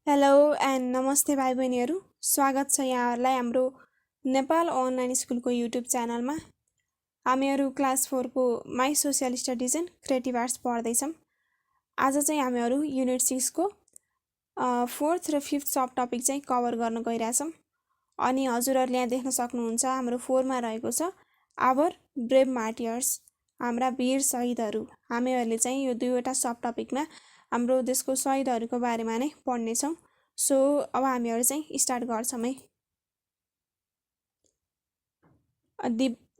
Hello and नमस्ते भाइ बहिनीहरू। स्वागत छ यहाँहरूलाई हाम्रो नेपाल अनलाइन स्कुलको युट्युब च्यानलमा। हामीहरू क्लास 4 को my social studies and creative arts पढ्दैछौँ। आज चाहिँ हामीहरू युनिट 6 को 4th र 5th सब टपिक चाहिँ कभर गर्न गइरहेछौँ। अनि हजुरहरूले यहाँ देख्न सक्नुहुन्छ हाम्रो 4 मा रहेको छ आवर ब्रेभ मार्टियर्स, हाम्रा वीर शहीदहरू। हामीहरूले चाहिँ यो दुईवटा सब टपिकमा हाम्रो देशको शहीदहरूको बारेमा नै पढ्नेछौँ। सो अब हामीहरू चाहिँ स्टार्ट गर्छौँ है।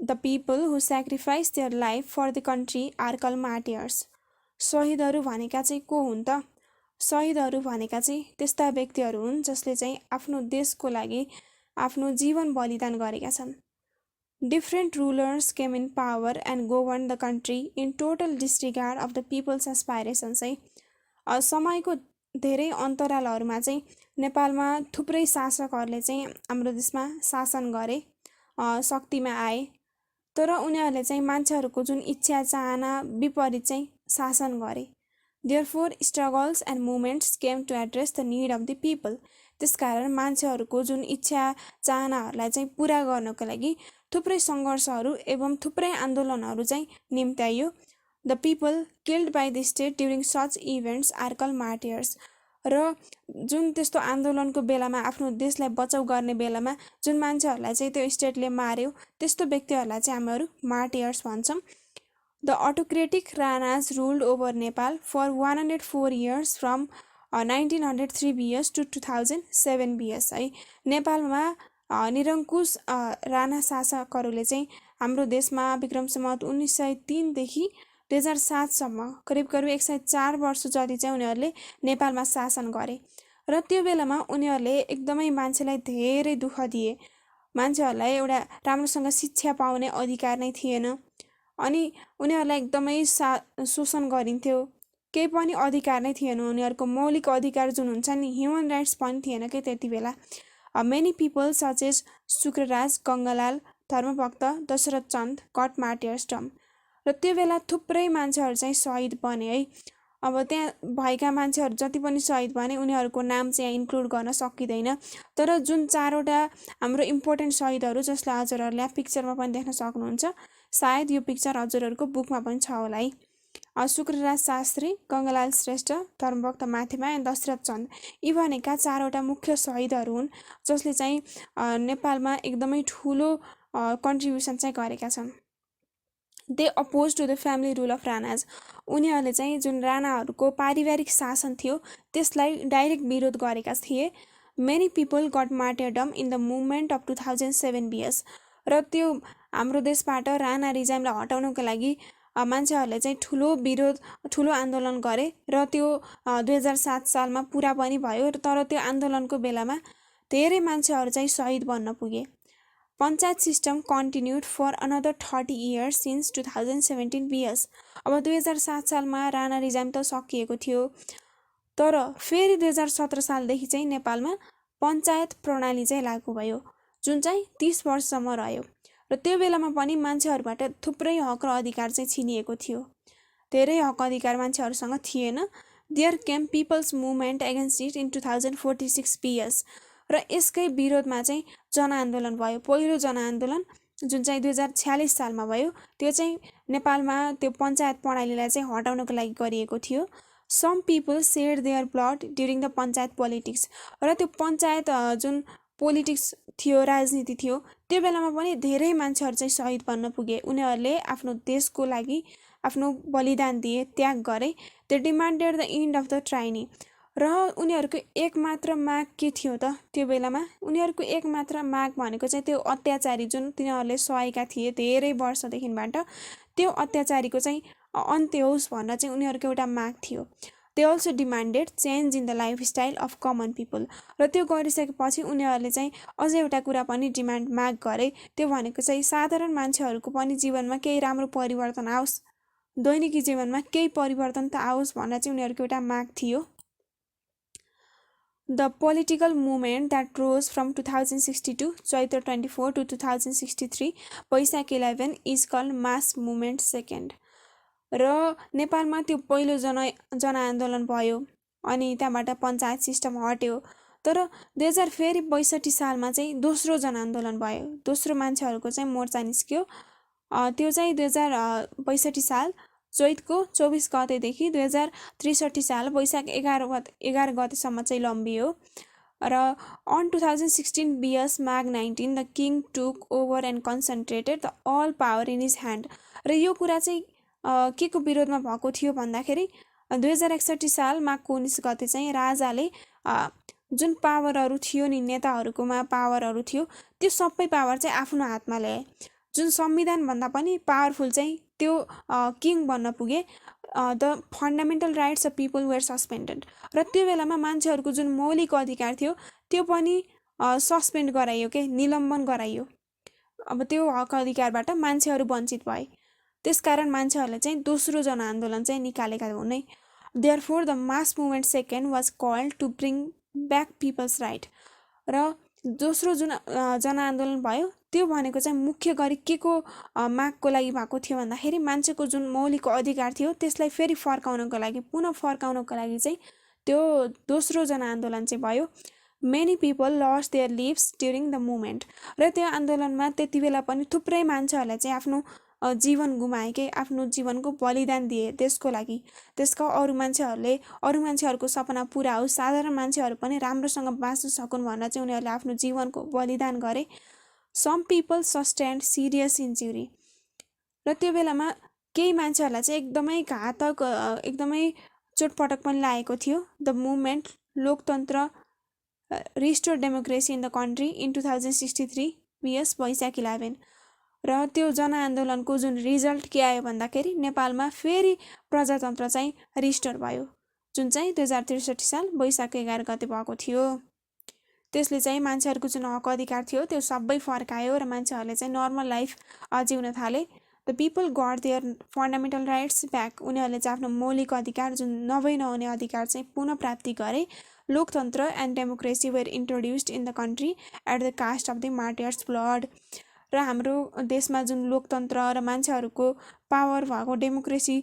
The people who sacrifice their life for the country are called martyrs. शहीदहरू भनेका चाहिँ को हुन् त? शहीदहरू भनेका चाहिँ त्यस्ता व्यक्तिहरू हुन् जसले चाहिँ आफ्नो देशको लागि आफ्नो जीवन बलिदान गरेका छन्। Different rulers came in power and governed the country in total disregard of the people's aspirations है। समयको धेरै अन्तरालहरूमा चाहिँ नेपालमा थुप्रै शासकहरूले चाहिँ हाम्रो देशमा शासन गरे, शक्तिमा आए, तर उनीहरूले चाहिँ मान्छेहरूको जुन इच्छा चाहना विपरीत चाहिँ शासन गरे। Therefore, struggles and movements came to address the need of the people. त्यसकारण मान्छेहरूको जुन इच्छा चाहनाहरूलाई चाहिँ पुरा गर्नको लागि थुप्रै सङ्घर्षहरू एवं थुप्रै आन्दोलनहरू चाहिँ निम्त्याइयो। The people killed by the state during such events are called martyrs. र जुन त्यस्तो आन्दोलनको बेलामा आफ्नो देशलाई बचाउ गर्ने बेलामा जुन मान्छेहरूलाई चाहिँ त्यो स्टेटले मार्यो त्यस्तो व्यक्तिहरूलाई चाहिँ हामीहरू मार्टियर्स भन्छौँ। The autocratic Ranas ruled over Nepal for 104 years from 1903 BS to 2007 BS है। नेपालमा निरङ्कुश राणा शासकहरूले चाहिँ हाम्रो देशमा विक्रम सम्वत 1903 देखि 2007 सम्म करिब 104 वर्ष जति चाहिँ उनीहरूले नेपालमा शासन गरे। र त्यो बेलामा उनीहरूले एकदमै मान्छेलाई धेरै दुःख दिए। मान्छेहरूलाई एउटा राम्रोसँग शिक्षा पाउने अधिकार नै थिएन। अनि उनीहरूलाई एकदमै शोषण गरिन्थ्यो। केही पनि अधिकार नै थिएन। उनीहरूको मौलिक अधिकार जुन हुन्छ नि, ह्युमन राइट्स पनि थिएन के त्यति बेला। Many people such as Shukraraj, Gangalal, Dharmabhakta, Dasharath Chand got martyrs term. र त्यो बेला थुप्रै मान्छेहरू चाहिँ शहीद बने है। अब त्यहाँ भएका मान्छेहरू जति पनि शहीद बने उनीहरूको नाम चाहिँ यहाँ इन्क्लुड गर्न सकिँदैन। तर जुन चारवटा हाम्रो इम्पोर्टेन्ट शहीदहरू जसलाई हजुरहरूले यहाँ पिक्चरमा पनि देख्न सक्नुहुन्छ, सायद यो पिक्चर हजुरहरूको बुकमा पनि छ होला है। शुक्रराज शास्त्री, गङ्गालाल श्रेष्ठ, धर्मभक्त माथेमा एन्ड दशरथ चन्द, यी भनेका चारवटा मुख्य शहीदहरू हुन् जसले चाहिँ नेपालमा एकदमै ठुलो कन्ट्रिब्युसन चाहिँ गरेका छन्। They oppose to the family rule of Ranas. उनीहरूले चाहिँ जुन राणाहरूको पारिवारिक शासन थियो त्यसलाई डाइरेक्ट विरोध गरेका थिए। Many people got martyrdom in the movement of 2007 BS। र त्यो हाम्रो देशबाट राणा रिजाइमलाई हटाउनको लागि मान्छेहरूले चाहिँ ठुलो आन्दोलन गरे र त्यो 2007 सालमा पुरा पनि भयो। तर त्यो आन्दोलनको बेलामा धेरै मान्छेहरू चाहिँ शहीद बन्न पुगे। Panchayat system continued for another 30 years since 2017 BS। अब 2007 सालमा राणा रिजाइम त सकिएको थियो, तर फेरि 2017 सालदेखि चाहिँ नेपालमा पञ्चायत प्रणाली चाहिँ लागू भयो जुन चाहिँ 30 वर्षसम्म रह्यो। र त्यो बेलामा पनि मान्छेहरूबाट थुप्रै हक र अधिकार चाहिँ छिनिएको थियो। धेरै हक अधिकार मान्छेहरूसँग थिएन। There came peoples movement against it in 2046 BS। र यसकै विरोधमा चाहिँ जनआन्दोलन भयो। पहिलो जनआन्दोलन जुन चाहिँ 2046 सालमा भयो त्यो चाहिँ नेपालमा त्यो पञ्चायत प्रणालीलाई चाहिँ हटाउनको लागि गरिएको थियो। Some people said their blood during the panchayat politics. र त्यो पञ्चायत जुन पोलिटिक्स थियो, राजनीति थियो, त्यो बेलामा पनि धेरै मान्छेहरू चाहिँ शहीद बन्न पुगे। उनीहरूले आफ्नो देशको लागि आफ्नो बलिदान दिए, त्याग गरे। They demanded the end of the tyranny. र उनीहरूको एकमात्र माग के थियो त त्यो बेलामा? उनीहरूको एकमात्र माग भनेको चाहिँ त्यो अत्याचारी जुन तिनीहरूले सहेका थिए धेरै वर्षदेखिबाट, त्यो अत्याचारीको चाहिँ अन्त्य होस् भनेर चाहिँ उनीहरूको एउटा माग थियो। They also demanded change in the lifestyle of common people. र त्यो गरिसकेपछि उनीहरूले चाहिँ अझै एउटा कुरा पनि माग गरे। त्यो भनेको चाहिँ साधारण मान्छेहरूको पनि जीवनमा केही राम्रो परिवर्तन आओस्, दैनिकी जीवनमा केही परिवर्तन त आओस् भनेर चाहिँ उनीहरूको एउटा माग थियो। The political movement that rose from 2062 Chaitra 24 to 2063 Baishakh 11 is called mass movement second। र नेपालमा त्यो पहिलो जनआन्दोलन भयो अनि त्यहाँबाट पञ्चायत सिस्टम हट्यो। तर 2062 सालमा चाहिँ दोस्रो जनआन्दोलन भयो, दोस्रो मान्छेहरूको चाहिँ मोर्चा निस्क्यो। त्यो चाहिँ 2062 साल चैतको 24 गतेदेखि 2063 साल वैशाख 11 गतेसम्म चाहिँ लम्बियो। र on 2016 BS Mag 19 the king took over and concentrated the all power in his hand. र यो कुरा चाहिँ के को विरोधमा भएको थियो भन्दाखेरि 2061 साल माघ 19 गते चाहिँ राजाले जुन पावरहरू थियो नि, नेताहरूकोमा पावरहरू थियो, त्यो सबै पावर चाहिँ आफ्नो हातमा ल्याए। जुन संविधानभन्दा पनि पावरफुल चाहिँ त्यो किङ बन्न पुगे। The fundamental rights of people were suspended. र त्यो बेलामा मान्छेहरूको जुन मौलिक अधिकार थियो त्यो पनि सस्पेन्ड गराइयो, के निलम्बन गराइयो। अब त्यो हक अधिकारबाट मान्छेहरू वञ्चित भए। त्यसकारण मान्छेहरूले चाहिँ दोस्रो जनआन्दोलन चाहिँ निकालेका हुन्। Therefore the mass movement second was called to bring back peoples right. र दोस्रो जुन जनआन्दोलन भयो त्यो भनेको चाहिँ मुख्य गरी के को मागको लागि भएको थियो भन्दाखेरि मान्छेको जुन मौलिक अधिकार थियो त्यसलाई फेरि फर्काउनको लागि, पुनः फर्काउनको लागि चाहिँ त्यो दोस्रो जनआन्दोलन चाहिँ भयो। Many people lost their lives during the movement. र त्यो आन्दोलनमा त्यति बेला पनि थुप्रै मान्छेहरूले चाहिँ आफ्नो जीवन गुमाए, के आफ्नो जीवनको बलिदान दिए देशको लागि। त्यसको अरू मान्छेहरूको सपना पुरा होस्, साधारण मान्छेहरू पनि राम्रोसँग बाँच्न सकुन् भनेर चाहिँ उनीहरूले आफ्नो जीवनको बलिदान गरे। Some people sustained serious injury. र त्यो बेलामा केही मान्छेहरूलाई चाहिँ एकदमै घातक, एकदमै चोटपटक पनि लागेको थियो। द मुभमेन्ट लोकतन्त्र restore democracy in the country in 2063 BS वैशाख 11। र त्यो जनआन्दोलनको जुन रिजल्ट के आयो भन्दाखेरि नेपालमा फेरि प्रजातन्त्र चाहिँ रिस्टोर भयो, जुन चाहिँ 2063 साल वैशाख 11 गते भएको थियो। त्यसले चाहिँ मान्छेहरूको जुन हक अधिकार थियो त्यो सबै फर्कायो र मान्छेहरूले चाहिँ नर्मल लाइफ जिउन थाले। The people got their fundamental rights back. उनीहरूले चाहिँ आफ्नो मौलिक अधिकार, जुन नहुने अधिकार चाहिँ पुनः प्राप्ति गरे। लोकतन्त्र and democracy were introduced in the country at the cost of the martyrs blood. र हाम्रो देशमा जुन लोकतन्त्र र मान्छेहरूको पावर भएको डेमोक्रेसी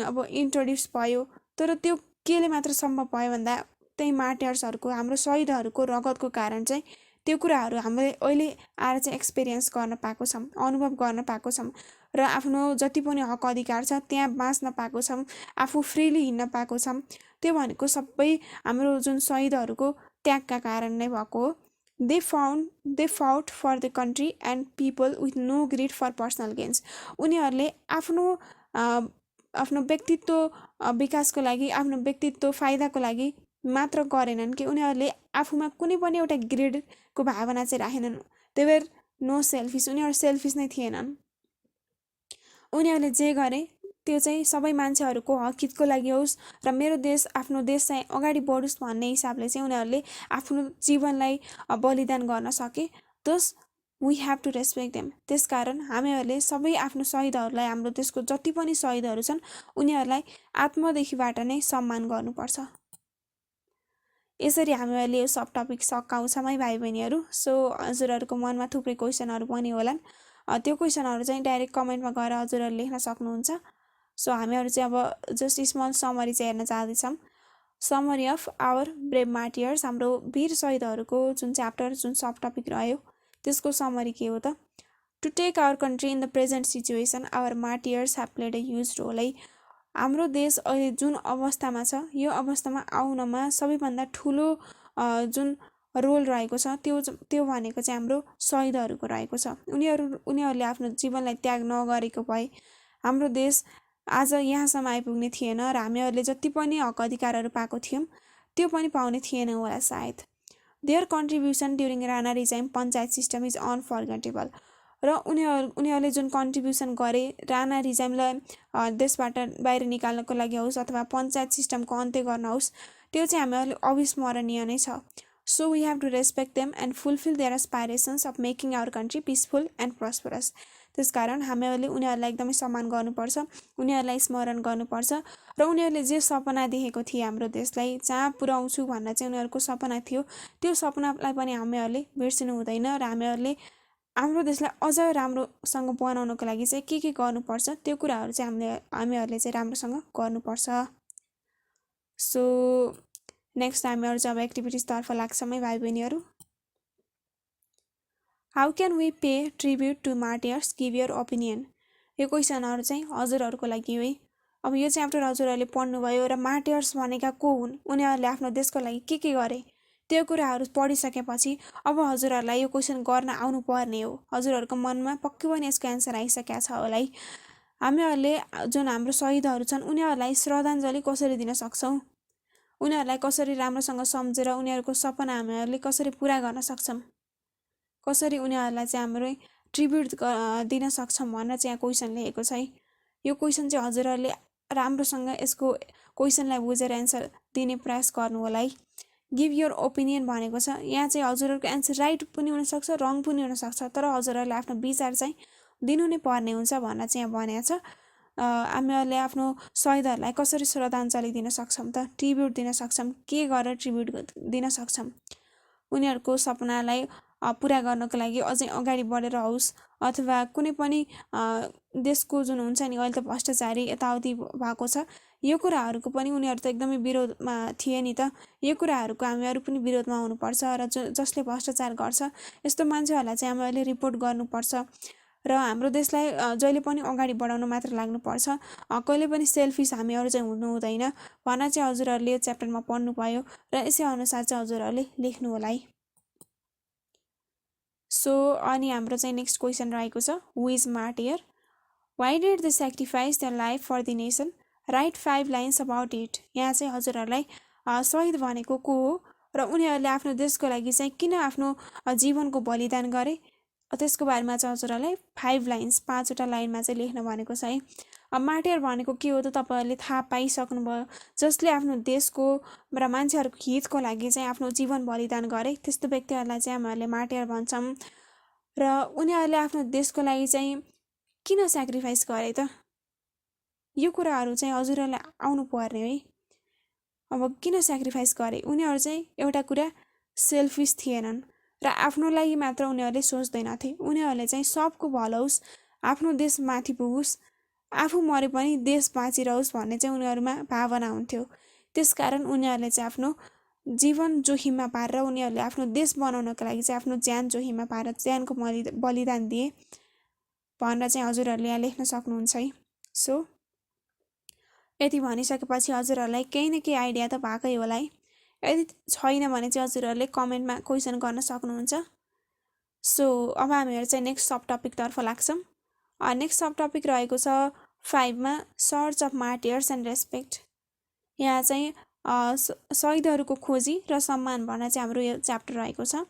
अब इन्ट्रोड्युस भयो। तर त्यो केले मात्र सम्भव भयो भन्दा त्यही मार्टियर्सहरूको, हाम्रो शहीदहरूको रगतको कारण चाहिँ त्यो कुराहरू हामीले अहिले आएर चाहिँ एक्सपिरियन्स गर्न पाएको छौँ, अनुभव गर्न पाएको छौँ। र आफ्नो जति पनि हक अधिकार छ त्यहाँ बाँच्न पाएको छौँ, आफू फ्रिली हिँड्न पाएको छौँ। त्यो भनेको सबै हाम्रो जुन शहीदहरूको त्यागका कारण नै भएको हो। They fought for the country and people with no greed for personal gains. उनीहरूले आफ्नो व्यक्तित्व विकासको लागि, आफ्नो व्यक्तित्व फाइदाको लागि मात्र गरेनन् कि उनीहरूले आफूमा कुनै पनि एउटा ग्रेडको भावना चाहिँ राखेनन्। They were no selfish. उनीहरू सेल्फिस नै थिएनन्। उनीहरूले जे गरे त्यो चाहिँ सबै मान्छेहरूको हितको लागि होस् र मेरो देश, आफ्नो देश चाहिँ अगाडि बढोस् भन्ने हिसाबले चाहिँ उनीहरूले आफ्नो जीवनलाई बलिदान गर्न सके। Thus we have to respect them. त्यसकारण हामीहरूले सबै आफ्नो शहीदहरूलाई, हाम्रो देशको जति पनि शहीदहरू छन् उनीहरूलाई आत्मदेखिबाट नै सम्मान गर्नुपर्छ। यसरी हामीहरूले यो सब टपिक सकाउँछौँ है भाइ बहिनीहरू। सो हजुरहरूको मनमा थुप्रै क्वेसनहरू पनि होलान्। त्यो क्वेसनहरू चाहिँ डाइरेक्ट कमेन्टमा गएर हजुरहरूले लेख्न सक्नुहुन्छ। सो हामीहरू चाहिँ अब जस्ट स्मल समरी चाहिँ हेर्न चाहँदैछौँ। Summary of our brave martyrs. हाम्रो वीर शहीदहरूको जुन च्याप्टर, जुन सब टपिक रह्यो त्यसको समरी के हो त? To take our country in the present situation our martyrs have played a huge role. है हाम्रो देश अहिले जुन अवस्थामा छ यो अवस्थामा आउनमा सबैभन्दा ठुलो जुन रोल रहेको छ त्यो भनेको चाहिँ हाम्रो शहीदहरूको रहेको छ। उनीहरूले आफ्नो जीवनलाई त्याग नगरेको भए हाम्रो देश आज यहाँसम्म आइपुग्ने थिएन र हामीहरूले जति पनि हक अधिकारहरू पाएको थियौँ त्यो पनि पाउने थिएन होला सायद। Their contribution during Rana regime panchayat system is unforgettable. र उनीहरूले जुन कन्ट्रिब्युसन गरे राणा रिजाइमलाई देशबाट बाहिर निकाल्नको लागि होस् अथवा पञ्चायत सिस्टमको अन्त्य गर्न होस्, त्यो चाहिँ हामीहरूले अविस्मरणीय नै छ। So we have to respect them and fulfil their aspirations of making our country peaceful and prosperous. त्यसकारण हामीहरूले उनीहरूलाई एकदमै सम्मान गर्नुपर्छ, उनीहरूलाई स्मरण गर्नुपर्छ र उनीहरूले जे सपना देखेको थिए हाम्रो देशलाई जहाँ पुर्याउँछु भनेर चाहिँ उनीहरूको सपना थियो, त्यो सपनालाई पनि हामीहरूले बिर्सिनु हुँदैन र हामीहरूले हाम्रो देशलाई अझ राम्रोसँग बनाउनको लागि चाहिँ के गर्नुपर्छ त्यो कुराहरू चाहिँ हामीहरूले चाहिँ राम्रोसँग गर्नुपर्छ। सो नेक्स्ट हामीहरू चाहिँ अब एक्टिभिटिजतर्फ लाग्छौँ है भाइ बहिनीहरू। How can we pay tribute to martyrs, give your opinion. यो क्वेसनहरू चाहिँ हजुरहरूको लागि हो है। अब यो चाहिँ आफ्टर हजुरहरूले पढ्नुभयो र मार्टियर्स भनेका को हुन्, उनीहरूले आफ्नो देशको लागि के गरे, त्यो कुराहरू पढिसकेपछि अब हजुरहरूलाई यो क्वेसन गर्न आउनुपर्ने हो। हजुरहरूको मनमा पक्कै पनि यसको एन्सर आइसकेको छ होला है। हामीहरूले जुन हाम्रो शहीदहरू छन् उनीहरूलाई श्रद्धाञ्जली कसरी दिन सक्छौँ, उनीहरूलाई कसरी राम्रोसँग सम्झेर उनीहरूको सपना हामीहरूले कसरी पुरा गर्न सक्छौँ, कसरी उनीहरूलाई चाहिँ हाम्रो ट्रिब्युट दिन सक्छौँ भनेर चाहिँ यहाँ क्वेसन लेखेको छ है। यो क्वेसन चाहिँ हजुरहरूले राम्रोसँग यसको क्वेसनलाई बुझेर एन्सर दिने प्रयास गर्नु होला है। गिभ योर ओपिनियन भनेको छ, यहाँ चाहिँ हजुरहरूको एन्सर राइट पनि हुनसक्छ, रङ पनि हुनसक्छ, तर हजुरहरूले आफ्नो विचार चाहिँ दिनु नै पर्ने हुन्छ भनेर चाहिँ यहाँ भनेको छ। हामीहरूले आफ्नो शहीदहरूलाई कसरी श्रद्धाञ्जली दिन सक्छौँ त, ट्रिब्युट दिन सक्छौँ, के गरेर ट्रिब्युट दिन सक्छौँ, उनीहरूको सपनालाई पुरा गर्नको लागि अझै अगाडि बढेर होस्, अथवा कुनै पनि देशको जुन हुन्छ नि अहिले त भ्रष्टाचारी यताउति भएको छ, यो कुराहरूको पनि उनीहरू त एकदमै विरोधमा थिए नि त। यो कुराहरूको हामीहरू पनि विरोधमा हुनुपर्छ र जसले भ्रष्टाचार गर्छ यस्तो मान्छेहरूलाई चाहिँ हामीहरूले रिपोर्ट गर्नुपर्छ र हाम्रो देशलाई जहिले पनि अगाडि बढाउन मात्र लाग्नुपर्छ, कहिले पनि सेल्फिस हामीहरू चाहिँ हुनु हुँदैन भनेर चाहिँ हजुरहरूले यो च्याप्टरमा पढ्नु पायो र यसै अनुसार चाहिँ हजुरहरूले लेख्नु होला है। सो अनि हाम्रो चाहिँ नेक्स्ट क्वेसन रहेको छ, who is martyr, why did they sacrifice their life for the nation, write 5 lines about it. यहाँ चाहिँ हजुरहरूलाई शहीद भनेको को हो र उनीहरूले आफ्नो देशको लागि चाहिँ किन आफ्नो जीवनको बलिदान गरे, त्यसको बारेमा चाहिँ हजुरहरूलाई 5 लाइन्स 5वटा लाइनमा चाहिँ लेख्न भनेको छ है। अब मार्टियर भनेको के हो त तपाईँहरूले थाहा पाइसक्नुभयो, जसले आफ्नो देशको र मान्छेहरूको हितको लागि चाहिँ आफ्नो जीवन बलिदान गरे त्यस्तो व्यक्तिहरूलाई चाहिँ हामीहरूले मार्टियर भन्छौँ। र उनीहरूले आफ्नो देशको लागि चाहिँ किन सेक्रिफाइस गरे त, यो कुराहरू चाहिँ हजुरहरूलाई आउनु पर्ने है। अब किन सेक्रिफाइस गरे, उनीहरू चाहिँ एउटा कुरा सेल्फिस थिएनन् र आफ्नो लागि मात्र उनीहरूले सोच्दैनथे, उनीहरूले चाहिँ सबको भलो होस्, आफ्नो देश माथि पुगोस्, आफू मरे पनि देश बाँचिरहोस् भन्ने चाहिँ उनीहरूमा भावना हुन्थ्यो। त्यसकारण उनीहरूले चाहिँ आफ्नो जीवन जोखिममा पारेर उनीहरूले आफ्नो देश बनाउनको लागि चाहिँ आफ्नो ज्यान जोखिममा पारेर ज्यानको बलिदान दिए भनेर चाहिँ हजुरहरूले यहाँ लेख्न सक्नुहुन्छ है। सो यति भनिसकेपछि हजुरहरूलाई केही न केही आइडिया त भएकै होला है। यदि छैन भने चाहिँ हजुरहरूले कमेन्टमा क्वेसन गर्न सक्नुहुन्छ। सो अब हामीहरू चाहिँ नेक्स्ट सब टपिकतर्फ लाग्छौँ। नेक्स्ट सब टपिक रहेको छ 5मा, search of martyrs and respect. यहाँ चाहिँ शहीदहरूको खोजी र सम्मान भनेर चाहिँ हाम्रो यो च्याप्टर रहेको छ।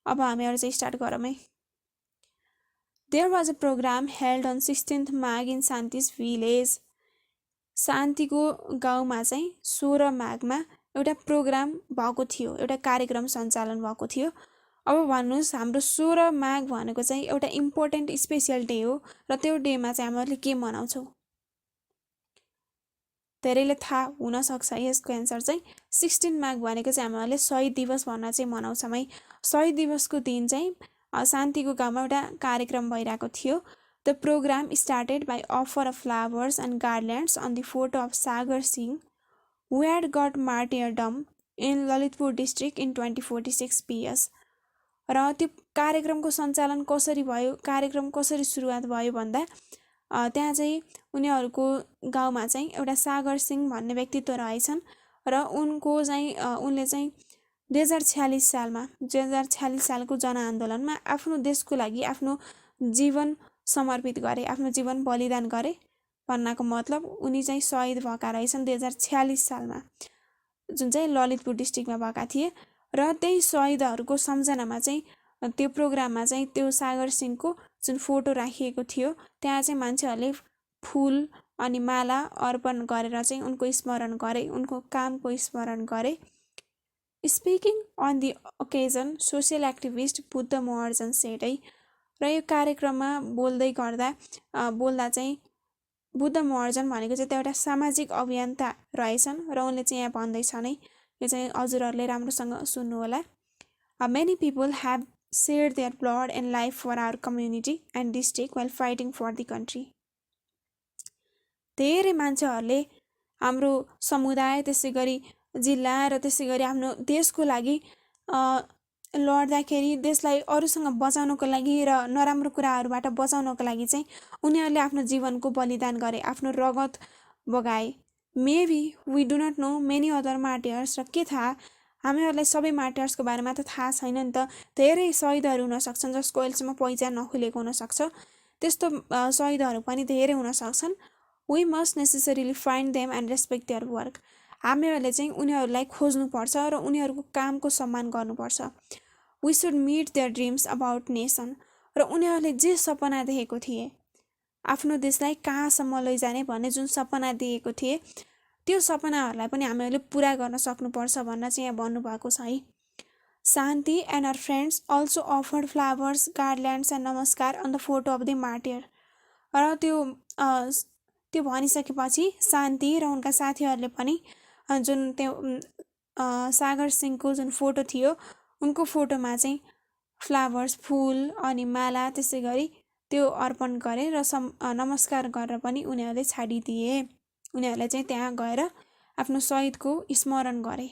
अब हामीहरू चाहिँ स्टार्ट गरौँ है। There was a programme held on 16th Magh in शान्तिज village. शान्तिको गाउँमा चाहिँ 16 माघमा एउटा प्रोग्राम भएको थियो, एउटा कार्यक्रम सञ्चालन भएको थियो। अब भन्नुहोस् हाम्रो 16 माघ भनेको चाहिँ एउटा इम्पोर्टेन्ट स्पेसियल डे हो र त्यो डेमा चाहिँ हामीहरूले के मनाउँछौँ, धेरैले थाहा हुनसक्छ यसको एन्सर चाहिँ 16 माघ भनेको चाहिँ हामीहरूले शहीद दिवस भनेर चाहिँ मनाउँछौँ है। शहीद दिवसको दिन चाहिँ शान्तिको गाउँमा एउटा कार्यक्रम भइरहेको थियो। The programme started by offer of flowers and garlands on the photo of Sagar Singh who had got martyrdom in Lalitpur district in 2046 PS। र त्यो कार्यक्रमको सञ्चालन कसरी भयो, कार्यक्रम कसरी सुरुवात भयो भन्दा त्यहाँ चाहिँ उनीहरूको गाउँमा चाहिँ एउटा सागर सिंह भन्ने व्यक्तित्व रहेछन् र उनले चाहिँ 2046 सालको जनआन्दोलनमा आफ्नो देशको लागि आफ्नो जीवन समर्पित गरे, आफ्नो जीवन बलिदान गरे भन्नको मतलब उनी चाहिँ शहीद भएका रहेछन् 2046 सालमा, जुन चाहिँ ललितपुर डिस्ट्रिक्टमा भएका थिए। र त्यही शहीदहरूको सम्झनामा चाहिँ त्यो प्रोग्राममा चाहिँ त्यो सागर सिंहको जुन फोटो राखिएको थियो त्यहाँ चाहिँ मान्छेहरूले फुल अनि माला अर्पण गरेर चाहिँ उनको स्मरण गरे, उनको कामको स्मरण गरे। Speaking on the occasion social activist Buddha Maharjan said है। र यो कार्यक्रममा बोल्दा चाहिँ बुद्ध महर्जन भनेको चाहिँ एउटा सामाजिक अभियन्ता रहेछन् र उनले चाहिँ यहाँ भन्दैछन् है, यो चाहिँ हजुरहरूले राम्रोसँग सुन्नु होला। Many people have shared their blood and life for our community and district while fighting for the country. धेरै मान्छेहरूले हाम्रो समुदाय त्यसै गरी जिल्ला र त्यसै गरी आफ्नो देशको लागि लड्दाखेरि देशलाई अरूसँग बचाउनको लागि र नराम्रो कुराहरूबाट बचाउनको लागि चाहिँ उनीहरूले आफ्नो जीवनको बलिदान गरे, आफ्नो रगत बगाए। Maybe we do not know many other martyrs, र के थाहा, हामीहरूलाई सबै मार्टियर्सको बारेमा त थाहा छैन नि त। धेरै शहीदहरू हुनसक्छन् जसको अहिलेसम्म पहिचान नखुलेको हुनसक्छ, त्यस्तो शहीदहरू पनि धेरै हुनसक्छन्। We must necessarily find them and respect their work. हामीहरूले चाहिँ उनीहरूलाई खोज्नुपर्छ र उनीहरूको कामको सम्मान गर्नुपर्छ। We should meet their dreams about nation, र उनीहरूले जे सपना देखेको थिए, आफ्नो देशलाई कहाँसम्म लैजाने भन्ने जुन सपना दिएको थिए, त्यो सपनाहरूलाई पनि हामीहरूले पुरा गर्न सक्नुपर्छ भन्न चाहिँ यहाँ भन्नुभएको छ है। Shanti and our friends also offered flowers, garlands and namaskar on the photo of the martyr. र त्यो भनिसकेपछि शान्ति र उनका साथीहरूले पनि जुन त्यो सागर सिंहको जुन फोटो थियो, उनको फोटोमा चाहिँ फ्लावर्स, फुल अनि माला त्यसै गरी त्यो अर्पण गरे र नमस्कार गरेर पनि उनीहरूले छाडिदिए। उनीहरूले चाहिँ त्यहाँ गएर आफ्नो शहीदको स्मरण गरे।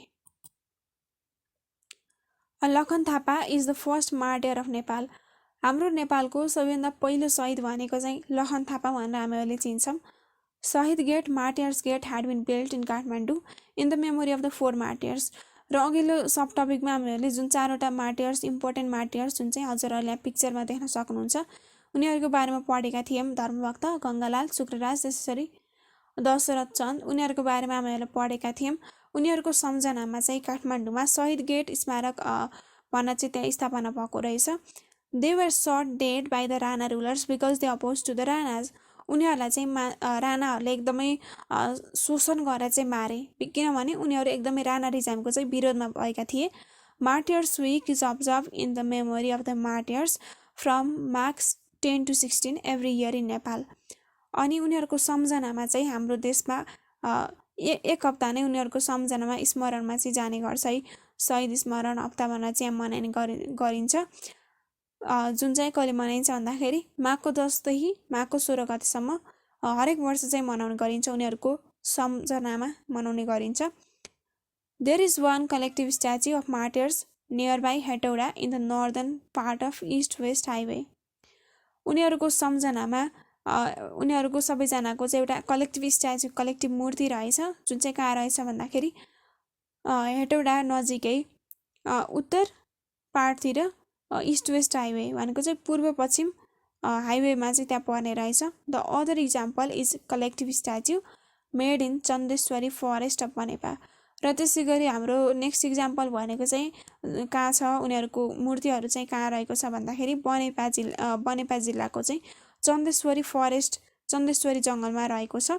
Lakhan Thapa is the first martyr of Nepal. हाम्रो नेपालको सबैभन्दा पहिलो शहीद भनेको चाहिँ लखन थापा भनेर हामीहरूले चिन्छौँ। Shahid gate, martyrs gate had been built in Kathmandu in the memory of the 4 martyrs. र अघिल्लो सब टपिकमा हामीहरूले जुन 4वटा मार्टियर्स, इम्पोर्टेन्ट मार्टियर्स जुन चाहिँ हजुरहरूले पिक्चरमा देख्न सक्नुहुन्छ, उनीहरूको बारेमा पढेका थियौँ। धर्मभक्त, गङ्गालाल, शुक्रराज, त्यसरी दशरथ चन्द, उनीहरूको बारेमा हामीहरूले पढेका थियौँ। उनीहरूको सम्झनामा चाहिँ काठमाडौँमा शहीद गेट स्मारक भन्न चाहिँ त्यहाँ स्थापना भएको रहेछ। They were shot dead by the Rana rulers because they oppose to the Ranas. उनीहरूलाई चाहिँ राणाहरूले एकदमै शोषण गरेर चाहिँ मारे, किनभने उनीहरू एकदमै राणा रिजाइमको चाहिँ विरोधमा भएका थिए। Martyrs week is observe in the memory of the martyrs from March 10 to 16 every year in Nepal. अनि उनीहरूको सम्झनामा चाहिँ हाम्रो देशमा एक हप्ता नै उनीहरूको सम्झनामा, स्मरणमा चाहिँ जाने गर्छ है। शहीद स्मरण हप्ता भनेर चाहिँ मनाइने गरिन्छ, जुन चाहिँ कहिले मनाइन्छ भन्दाखेरि माघको 10देखि माघको 16 गतेसम्म हरेक वर्ष चाहिँ मनाउने गरिन्छ, उनीहरूको सम्झनामा मनाउने गरिन्छ। There is one collective statue of martyrs near by Hetauda in the northern part of east west highway. उनीहरूको सम्झनामा उनीहरूको सबैजनाको चाहिँ एउटा कलेक्टिभ स्ट्याच्यु, कलेक्टिभ मूर्ति रहेछ, जुन चाहिँ कहाँ रहेछ भन्दाखेरि हेटौडा नजिकै उत्तर पार्टतिर इस्ट वेस्ट हाइवे भनेको चाहिँ पूर्व पश्चिम हाइवेमा चाहिँ त्यहाँ पर्ने रहेछ। The other example is collective statue made in Chandeshwari forest of Banepa. र त्यसै गरी हाम्रो नेक्स्ट इक्जाम्पल भनेको चाहिँ कहाँ छ, उनीहरूको मूर्तिहरू चाहिँ कहाँ रहेको छ भन्दाखेरि बनेपा जिल्लाको चाहिँ चन्देश्वरी फरेस्ट, चन्देश्वरी जङ्गलमा रहेको छ।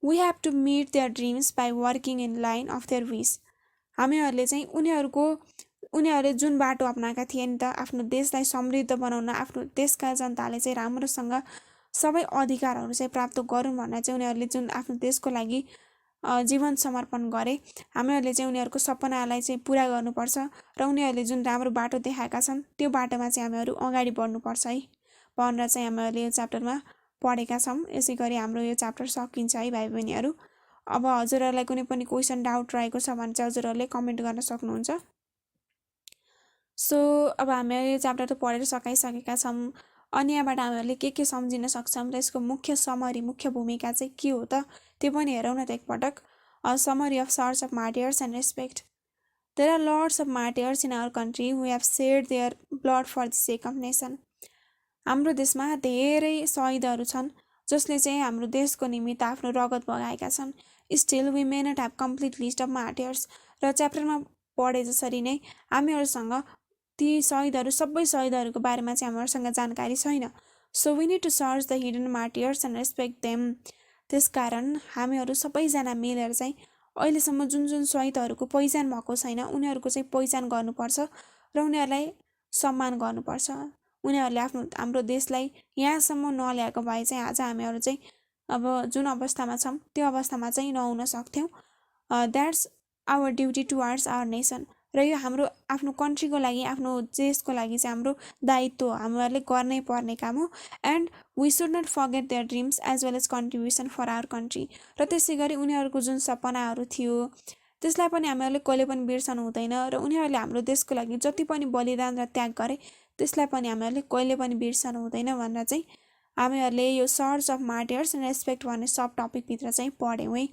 We have to meet their dreams by working in line of their wish. हामीहरूले चाहिँ उनीहरूले जुन बाटो अप्नाएका थिए नि त, आफ्नो देशलाई समृद्ध बनाउन, आफ्नो देशका जनताले चाहिँ राम्रोसँग सबै अधिकारहरू चाहिँ प्राप्त गरून् भनेर चाहिँ उनीहरूले जुन आफ्नो देशको लागि जीवन समर्पण गरे, हामीहरूले चाहिँ उनीहरूको सपनालाई चाहिँ पुरा गर्नुपर्छ र उनीहरूले जुन राम्रो बाटो देखाएका छन् त्यो बाटोमा चाहिँ हामीहरू अगाडि बढ्नुपर्छ है भनेर चाहिँ हामीहरूले यो च्याप्टरमा पढेका छौँ। यसै गरी हाम्रो यो च्याप्टर सकिन्छ है भाइ बहिनीहरू। अब हजुरहरूलाई कुनै पनि क्वेसन, डाउट रहेको छ भने चाहिँ हजुरहरूले कमेन्ट गर्न सक्नुहुन्छ। सो अब हामीले यो च्याप्टर त पढेर सकाइसकेका छौँ। अनि यहाँबाट हामीहरूले के सम्झिन सक्छौँ र यसको मुख्य समरी, मुख्य भूमिका चाहिँ के हो त, त्यो पनि हेरौँ न त एकपटक। Summary of search of martyrs and respect. There are lots of martyrs in our country who have said their blood for the sake of nation. हाम्रो देशमा धेरै शहीदहरू छन् जसले चाहिँ हाम्रो देशको निमित्त आफ्नो रगत बगाएका छन्। Still we may not have complete list of martyrs. र च्याप्टरमा पढे जसरी नै हामीहरूसँग ती शहीदहरू, सबै शहीदहरूको बारेमा चाहिँ हामीहरूसँग जानकारी छैन। So we need to search the hidden martyrs and respect them. त्यसकारण हामीहरू सबैजना मिलेर चाहिँ अहिलेसम्म जुन जुन शहीदहरूको पहिचान भएको छैन उनीहरूको चाहिँ पहिचान गर्नुपर्छ र उनीहरूलाई सम्मान गर्नुपर्छ। उनीहरूले हाम्रो देशलाई यहाँसम्म नल्याएको भए चाहिँ आज हामीहरू चाहिँ अब जुन अवस्थामा छौँ त्यो अवस्थामा चाहिँ नहुन सक्थ्यौँ। That's our duty towards our nation. र यो हाम्रो आफ्नो कन्ट्रीको लागि, आफ्नो देशको लागि चाहिँ हाम्रो दायित्व हो, हामीहरूले गर्नै पर्ने काम हो। And we should not forget their dreams as well as contribution for our country. र त्यसै गरी उनीहरूको जुन सपनाहरू थियो त्यसलाई पनि हामीहरूले कहिले पनि बिर्सनु हुँदैन र उनीहरूले हाम्रो देशको लागि जति पनि बलिदान र त्याग गरे त्यसलाई पनि हामीहरूले कहिले पनि बिर्सनु हुँदैन भनेर चाहिँ हामीहरूले यो search of martyrs and respect भन्ने सब टपिकभित्र चाहिँ पढ्यौँ है।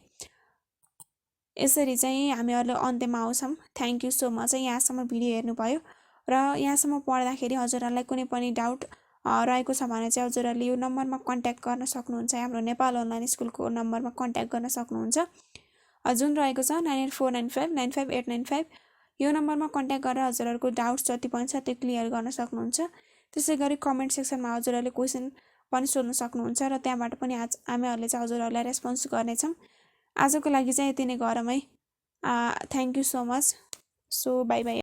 यसरी चाहिँ हामीहरूले अन्त्यमा आउँछौँ। थ्याङ्क यू सो मच है यहाँसम्म भिडियो हेर्नुभयो र यहाँसम्म पढ्दाखेरि हजुरहरूलाई कुनै पनि डाउट रहेको छ भने चाहिँ हजुरहरूले यो नम्बरमा कन्ट्याक्ट गर्न सक्नुहुन्छ। हाम्रो नेपाल अनलाइन स्कुलको नम्बरमा कन्ट्याक्ट गर्न सक्नुहुन्छ जुन रहेको छ 9849595895। यो नम्बरमा कन्ट्याक्ट गरेर हजुरहरूको डाउट्स जति पनि छ त्यो क्लियर गर्न सक्नुहुन्छ। त्यसै गरी कमेन्ट सेक्सनमा हजुरहरूले क्वेसन पनि सोध्न सक्नुहुन्छ र त्यहाँबाट पनि हामीहरूले चाहिँ हजुरहरूलाई रेस्पोन्स गर्नेछौँ। आजको लागि चाहिँ यति नै गरौँ है। Thank you so much. So by by.